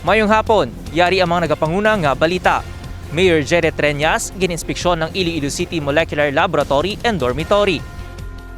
Mayong hapon, yari ang mga nagapanguna nga balita. Mayor Jere Treñas gininspeksyon ng Iloilo City Molecular Laboratory and Dormitory.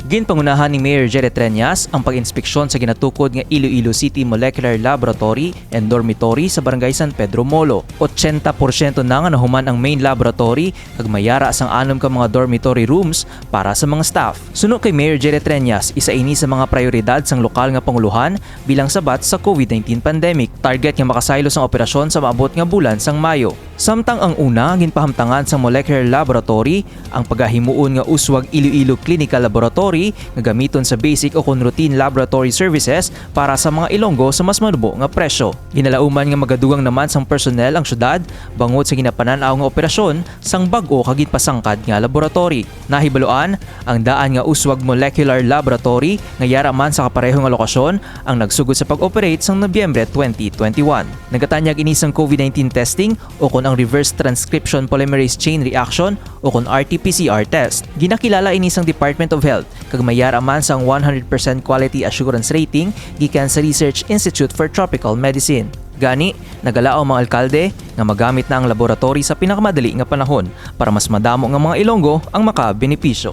Ginpangunahan ni Mayor Jere Treñas ang pag-inspeksyon sa ginatukod nga Iloilo City Molecular Laboratory and Dormitory sa Barangay San Pedro Molo. 80% na nga nahuman ang main laboratory kag mayara sang 6 ka mga dormitory rooms para sa mga staff. Suno kay Mayor Jere Treñas, isa ini sa mga prioridad sang lokal nga panguluhan bilang sabat sa COVID-19 pandemic. Target nga makasaylo sang operasyon sa maabot nga bulan sang Mayo. Samtang ang una ginpahamtangan sa molecular laboratory ang pagahimuon nga uswag Iloilo Clinical Laboratory nga gamiton sa basic o kon routine laboratory services para sa mga Ilonggo sa mas manubo nga presyo. Ginalauman nga magadugang naman sang personnel ang syudad bangod sa ginapananaw nga operasyon sang bag-o kag ginpasangkad nga laboratory. Nahibaluan ang daan nga uswag molecular laboratory nga yara man sa kapareho nga lokasyon ang nagsugod sa pag-operate sang Nobyembre 2021. Nagatanyag ini sang COVID-19 testing o kon ang reverse transcription polymerase chain reaction o kon RT-PCR test. Ginakilala ini sang Department of Health kag mayara man sang 100% quality assurance rating gikan sa Research Institute for Tropical Medicine. Gani, nagalao mga alkalde nga magamit na ang laboratory sa pinakamadali nga panahon para mas madamo nga mga Ilonggo ang makabenepisyo.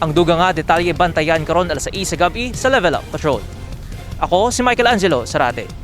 Ang dugang nga detalye bantayan karon alas 6 sa gabi sa Level Up Patrol. Ako si Michael Angelo Sarate.